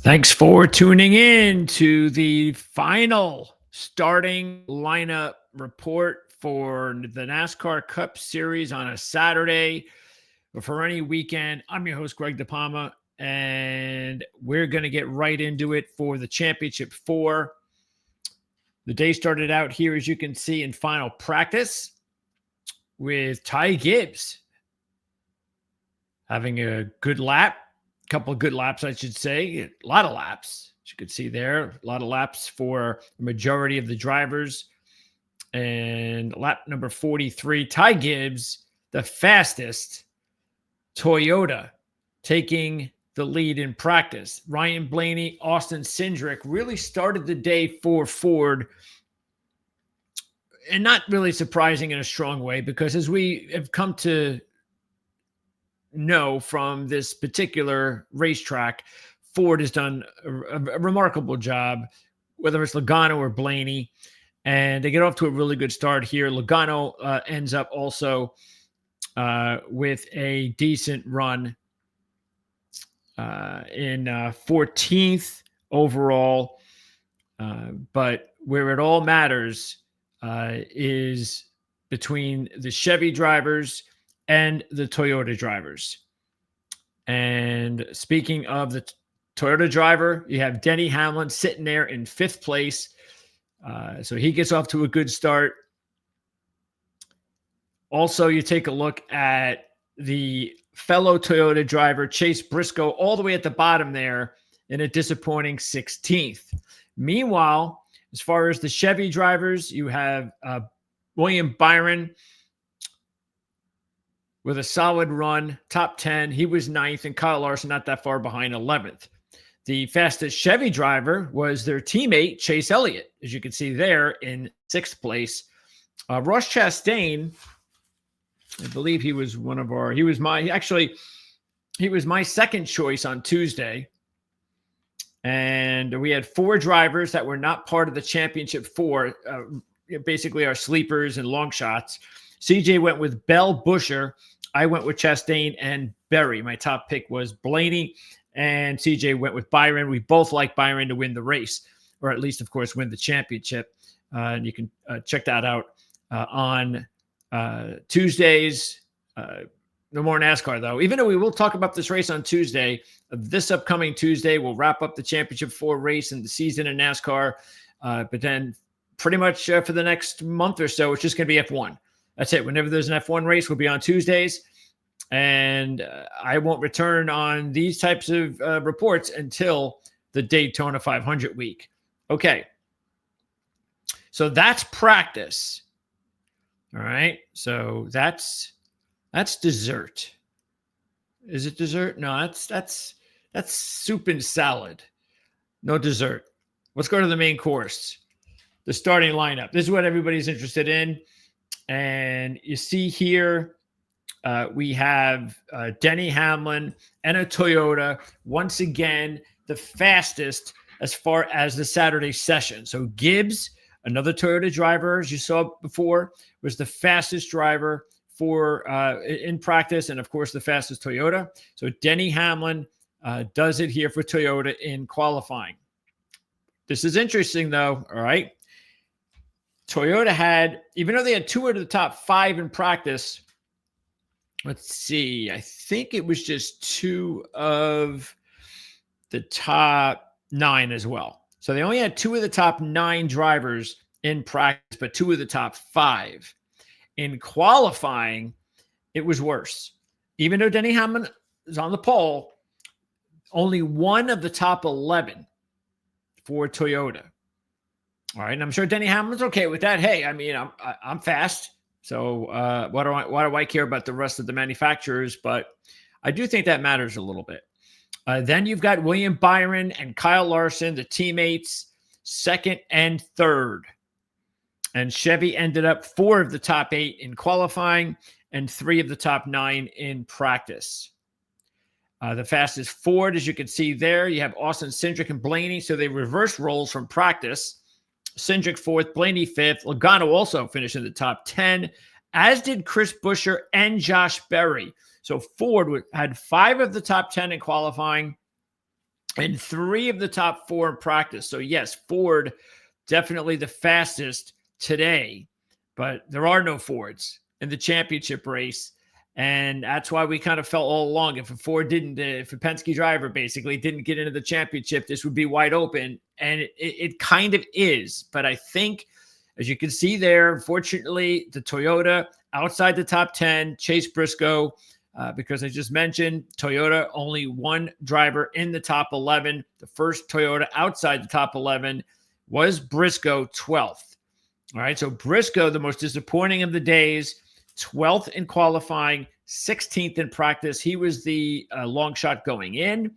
Thanks for tuning in to the final starting lineup report for the NASCAR Cup Series on a Saturday or for any weekend. I'm your host, Greg DePalma, and we're going to get right into it for the Championship 4. The day started out here, as you can see, in final practice with Ty Gibbs having a good lap. Couple of good laps, I should say. A lot of laps, as you could see there. A lot of laps for the majority of the drivers. And lap number 43, Ty Gibbs, the fastest Toyota, taking the lead in practice. Ryan Blaney, Austin Cindric really started the day for Ford. And not really surprising in a strong way, because as we have come to know from this particular racetrack, Ford has done a remarkable job, whether it's Logano or Blaney, and they get off to a really good start here. Logano ends up also with a decent run in 14th overall, but where it all matters is between the Chevy drivers and the Toyota drivers. And speaking of the Toyota driver, you have Denny Hamlin sitting there in 5th place. So he gets off to a good start. Also, you take a look at the fellow Toyota driver, Chase Briscoe, all the way at the bottom there in a disappointing 16th. Meanwhile, as far as the Chevy drivers, you have William Byron with a solid run, top 10. He was 9th, and Kyle Larson not that far behind, 11th. The fastest Chevy driver was their teammate, Chase Elliott, as you can see there in 6th place. Ross Chastain, I believe he was my second choice on Tuesday. And we had 4 drivers that were not part of the Championship 4, basically our sleepers and long shots. CJ went with Bell, Buescher. I went with Chastain and Berry. My top pick was Blaney, and CJ went with Byron. We both like Byron to win the race, or at least, of course, win the championship. And you can check that out on Tuesdays. No more NASCAR, though. Even though we will talk about this race on Tuesday, this upcoming Tuesday, we'll wrap up the Championship 4 race and the season in NASCAR. But then pretty much for the next month or so, it's just going to be F1. That's it. Whenever there's an F1 race, we'll be on Tuesdays. And I won't return on these types of reports until the Daytona 500 week. Okay. So that's practice. All right. So that's dessert. Is it dessert? No, that's soup and salad. No dessert. Let's go to the main course. The starting lineup. This is what everybody's interested in. And you see here, we have Denny Hamlin and a Toyota. Once again, the fastest as far as the Saturday session. So Gibbs, another Toyota driver, as you saw before, was the fastest driver for in practice, and of course the fastest Toyota. So Denny Hamlin does it here for Toyota in qualifying. This is interesting, though. All right. Toyota had, even though they had 2 out of the top 5 in practice, let's see, I think it was just 2 of the top 9 as well. So they only had 2 of the top 9 drivers in practice, but 2 of the top 5. In qualifying, it was worse. Even though Denny Hamlin is on the pole, only 1 of the top 11 for Toyota. All right, and I'm sure Denny Hamlin's okay with that. Hey, I mean, I'm fast, so why do I care about the rest of the manufacturers? But I do think that matters a little bit. Then you've got William Byron and Kyle Larson, the teammates, 2nd and 3rd. And Chevy ended up 4 of the top 8 in qualifying and 3 of the top 9 in practice. The fastest Ford, as you can see there, you have Austin Cindric and Blaney, so they reverse roles from practice. Cindric 4th, Blaney 5th. Logano also finished in the top 10, as did Chris Buescher and Josh Berry. So Ford had 5 of the top 10 in qualifying and 3 of the top 4 in practice. So yes, Ford definitely the fastest today, but there are no Fords in the championship race. And that's why we kind of felt all along if a Ford didn't, if a Penske driver basically didn't get into the championship, this would be wide open. And it kind of is. But I think, as you can see there, unfortunately, the Toyota outside the top 10, Chase Briscoe, because I just mentioned Toyota, only one driver in the top 11. The first Toyota outside the top 11 was Briscoe, 12th. All right, so Briscoe, the most disappointing of the days, 12th in qualifying, 16th in practice. He was the long shot going in,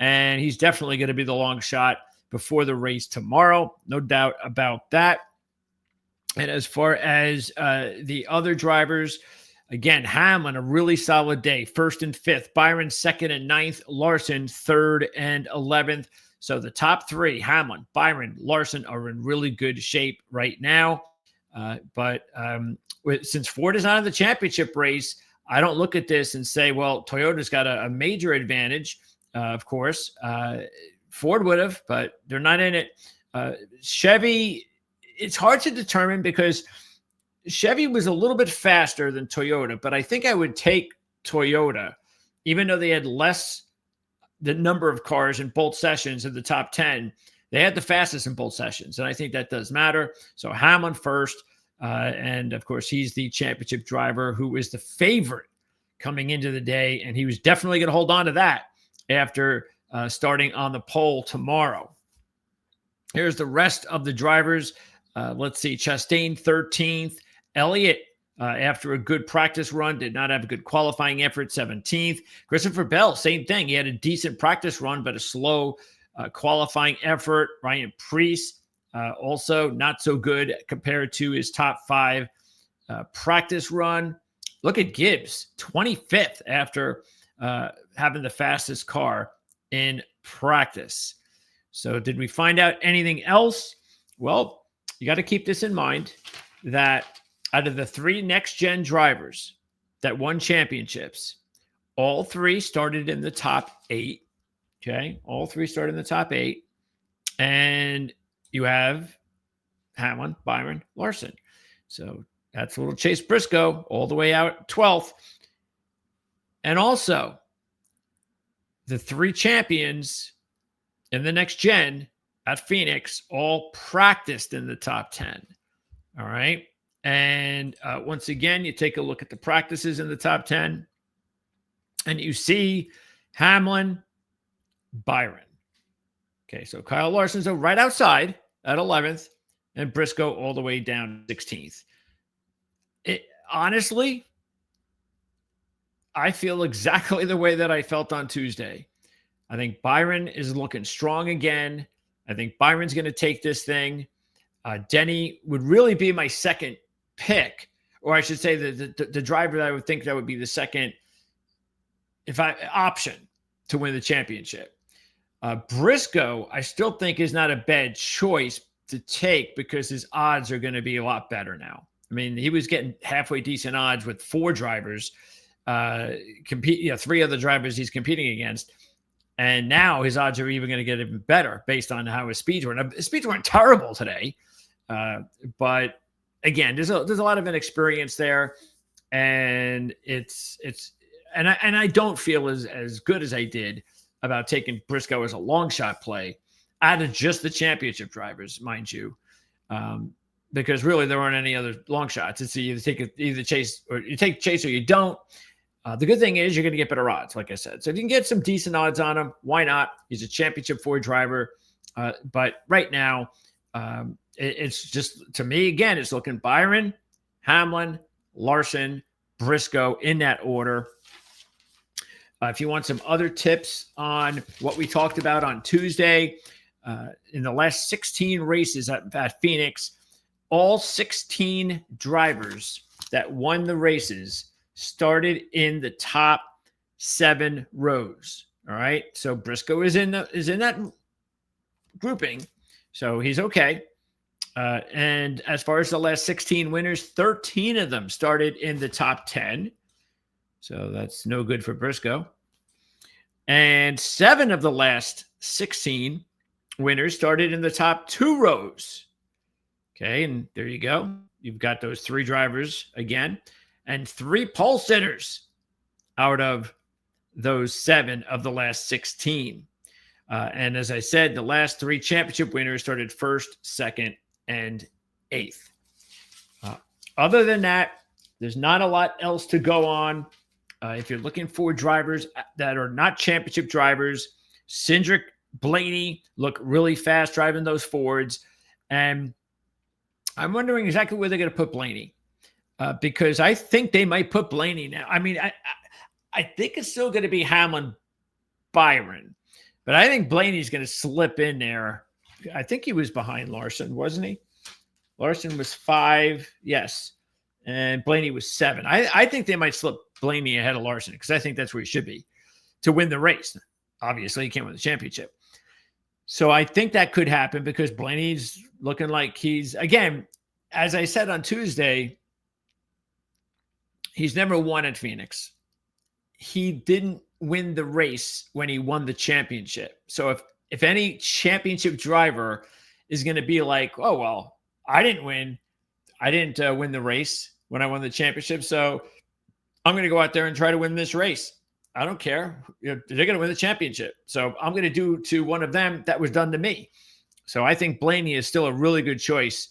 and he's definitely going to be the long shot before the race tomorrow. No doubt about that. And as far as the other drivers, again, Hamlin, a really solid day, 1st and 5th. Byron, 2nd and 9th. Larson, 3rd and 11th. So the top 3, Hamlin, Byron, Larson, are in really good shape right now. But since Ford is not in the championship race, I don't look at this and say, well, Toyota's got a major advantage. Of course, Ford would have, but they're not in it. Chevy, it's hard to determine because Chevy was a little bit faster than Toyota, but I think I would take Toyota, even though they had less the number of cars in both sessions in the top 10. They had the fastest in both sessions, and I think that does matter. So Hamlin first, and of course, he's the championship driver who is the favorite coming into the day, and he was definitely going to hold on to that after starting on the pole tomorrow. Here's the rest of the drivers. Let's see, Chastain, 13th. Elliott, after a good practice run, did not have a good qualifying effort, 17th. Christopher Bell, same thing. He had a decent practice run, but a slow qualifying effort. Ryan Preece, also not so good compared to his top 5 practice run. Look at Gibbs, 25th after having the fastest car in practice. So did we find out anything else? Well, you got to keep this in mind that out of the 3 next-gen drivers that won championships, all 3 started in the top 8. Okay, all 3 started in the top 8. And you have Hamlin, Byron, Larson. So that's a little Chase Briscoe all the way out 12th. And also, the 3 champions in the next gen at Phoenix all practiced in the top 10. All right. And once again, you take a look at the practices in the top 10 and you see Hamlin, Byron. Okay. So Kyle Larson's right outside at 11th and Briscoe all the way down 16th. Honestly, I feel exactly the way that I felt on Tuesday. I think Byron is looking strong again. I think Byron's going to take this thing. Denny would really be my second pick, or I should say the driver that I would think that would be the second option to win the championship. Briscoe, I still think is not a bad choice to take because his odds are going to be a lot better now. I mean, he was getting halfway decent odds with 4 drivers, 3 other drivers he's competing against. And now his odds are even going to get even better based on how his speeds were. Now, his speeds weren't terrible today, but again, there's a lot of inexperience there, and I don't feel as good as I did about taking Briscoe as a long shot play out of just the championship drivers, mind you, because really there aren't any other long shots. It's either Chase or you take Chase or you don't. The good thing is you're going to get better odds, like I said. So if you can get some decent odds on him, why not? He's a championship Ford driver. But right now, it's just, to me, again, it's looking Byron, Hamlin, Larson, Briscoe in that order. If you want some other tips on what we talked about on Tuesday, in the last 16 races at Phoenix, all 16 drivers that won the races started in the top 7 rows. All right. So Briscoe is in that grouping. So he's okay. And as far as the last 16 winners, 13 of them started in the top 10. So that's no good for Briscoe. And 7 of the last 16 winners started in the top 2 rows. Okay, and there you go. You've got those 3 drivers again, and 3 pole sitters out of those 7 of the last 16. And as I said, the last 3 championship winners started first, second, and 8th. Other than that, there's not a lot else to go on. If you're looking for drivers that are not championship drivers, Cindric, Blaney look really fast driving those Fords. And I'm wondering exactly where they're going to put Blaney, because I think they might put Blaney now. I mean, I think it's still going to be Hamlin, Byron, but I think Blaney's going to slip in there. I think he was behind Larson, wasn't he? Larson was 5, yes, and Blaney was 7. I think they might slip Blaney ahead of Larson because I think that's where he should be to win the race. Obviously, he can't win the championship. So I think that could happen because Blaney's looking like he's, again, as I said on Tuesday, he's never won at Phoenix. He didn't win the race when he won the championship. So if any championship driver is going to be like, oh, well, I didn't win. I didn't win the race when I won the championship. So I'm going to go out there and try to win this race. I don't care. They're going to win the championship. So I'm going to do to one of them that was done to me. So I think Blaney is still a really good choice.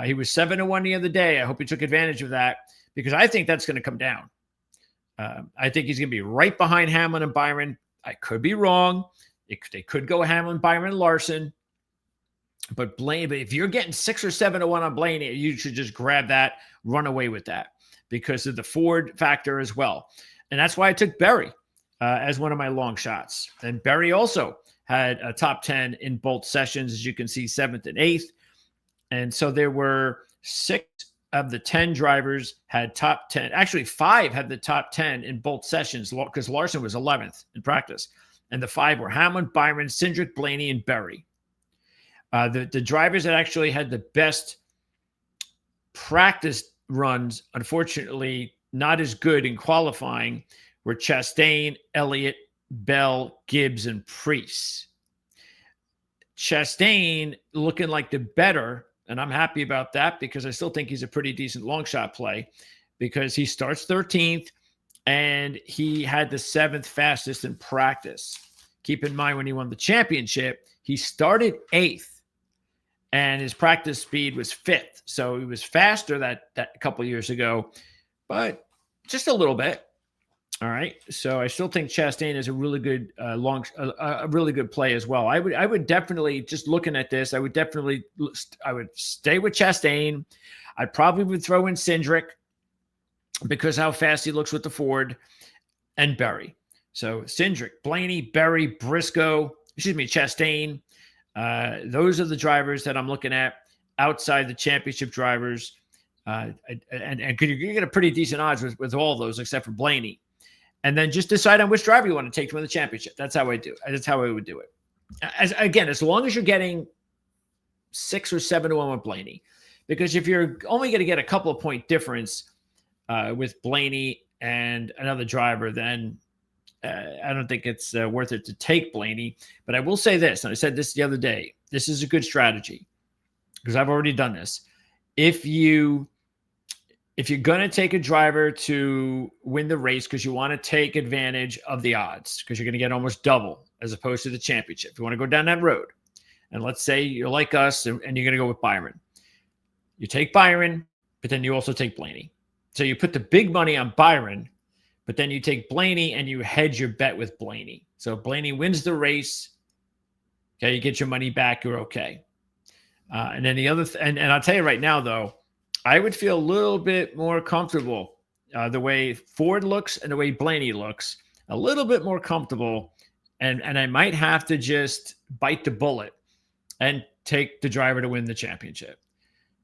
He was 7-1 the other day. I hope he took advantage of that because I think that's going to come down. I think he's going to be right behind Hamlin and Byron. I could be wrong. They could go Hamlin, Byron, and Larson. But Blaney, if you're getting 6 or 7-1 on Blaney, you should just grab that, run away with that because of the Ford factor as well. And that's why I took Berry as one of my long shots. And Berry also had a top 10 in both sessions, as you can see, 7th and 8th. And so there were 6 of the 10 drivers had top 10. Actually, 5 had the top 10 in both sessions because Larson was 11th in practice. And the 5 were Hamlin, Byron, Cindric, Blaney, and Berry. The drivers that actually had the best practice runs, unfortunately, not as good in qualifying, were Chastain, Elliott, Bell, Gibbs, and Preece. Chastain looking like the better, and I'm happy about that because I still think he's a pretty decent long shot play because he starts 13th and he had the 7th fastest in practice. Keep in mind when he won the championship, he started 8th and his practice speed was 5th. So he was faster that a couple of years ago, but just a little bit. All right. So I still think Chastain is a really good a really good play as well. I would definitely, just looking at this, I would stay with Chastain. I probably would throw in Cindric because how fast he looks with the Ford, and Berry. So Cindric, Blaney, Berry, Chastain. Those are the drivers that I'm looking at outside the championship drivers. And you get a pretty decent odds with all those except for Blaney. And then just decide on which driver you want to take to win the championship. That's how I do it. That's how I would do it. As long as you're getting 6 or 7-1 with Blaney, because if you're only going to get a couple of point difference with Blaney and another driver, then I don't think it's worth it to take Blaney. But I will say this, and I said this the other day, this is a good strategy because I've already done this. If you're going to take a driver to win the race because you want to take advantage of the odds because you're going to get almost double as opposed to the championship. If you want to go down that road, and let's say you're like us and you're going to go with Byron. You take Byron, but then you also take Blaney. So you put the big money on Byron, but then you take Blaney and you hedge your bet with Blaney. So if Blaney wins the race, okay, you get your money back, you're okay. And then the other and I'll tell you right now, though, I would feel a little bit more comfortable the way Ford looks and the way Blaney looks, a little bit more comfortable. And I might have to just bite the bullet and take the driver to win the championship.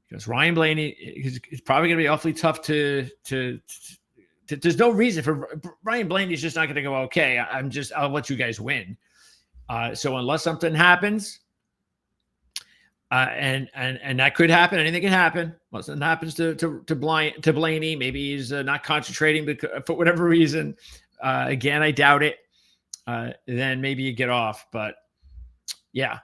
Because Ryan Blaney is probably going to be awfully tough to there's no reason for Ryan Blaney's just not going to go, okay, I'll let you guys win. So unless something happens, and that could happen. Anything can happen. Well, something happens to Blaney. Maybe he's not concentrating for whatever reason. Again, I doubt it. Then maybe you get off. But Yeah.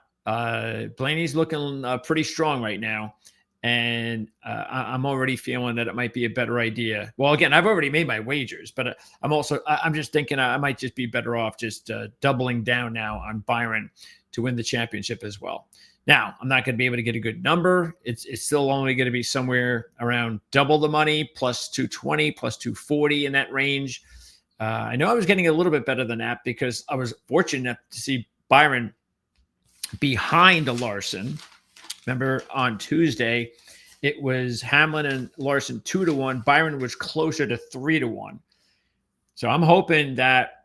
Blaney's looking pretty strong right now. And I'm already feeling that it might be a better idea. Well, again, I've already made my wagers, but I'm just thinking I might just be better off just doubling down now on Byron to win the championship as well. Now, I'm not going to be able to get a good number. It's still only going to be somewhere around double the money, plus 220, plus 240 in that range. I know I was getting a little bit better than that because I was fortunate to see Byron behind Larson. Remember on Tuesday, it was Hamlin and Larson 2-1. Byron was closer to 3-1. So I'm hoping that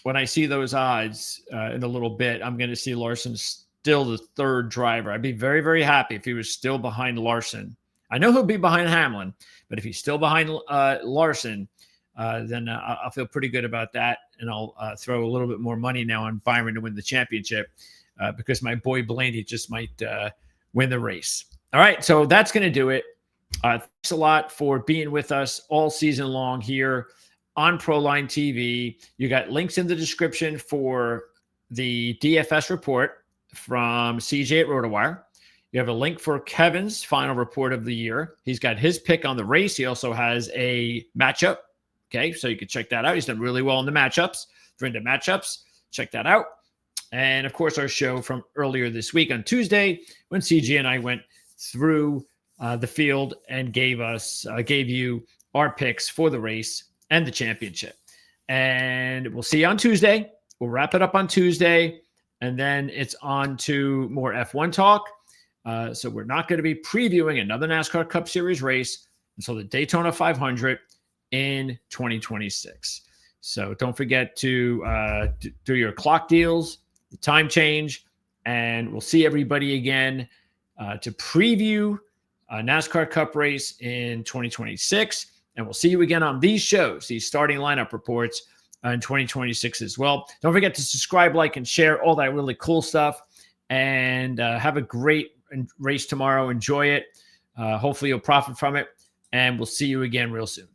when I see those odds in a little bit, I'm going to see Larson still the third driver. I'd be very, very happy if he was still behind Larson. I know he'll be behind Hamlin, but if he's still behind Larson, then I'll feel pretty good about that. And I'll throw a little bit more money now on Byron to win the championship because my boy Blaney just might win the race. All right, so that's going to do it. Thanks a lot for being with us all season long here on Proline TV. You got links in the description for the DFS report from CJ at RotoWire. You have a link for Kevin's final report of the year. He's got his pick on the race. He also has a matchup. Okay, so you can check that out. He's done really well in the matchups. If you're into matchups, check that out. And, of course, our show from earlier this week on Tuesday when CJ and I went through the field and gave you our picks for the race and the championship. And we'll see you on Tuesday. We'll wrap it up on Tuesday, and then it's on to more F1 talk. So we're not going to be previewing another NASCAR Cup Series race until the Daytona 500 in 2026. So don't forget to do your clock deals, the time change, and we'll see everybody again to preview a NASCAR Cup race in 2026. And we'll see you again on these shows, these starting lineup reports in 2026 as well. Don't forget to subscribe, like, and share all that really cool stuff. And have a great race tomorrow. Enjoy it. Hopefully you'll profit from it. And we'll see you again real soon.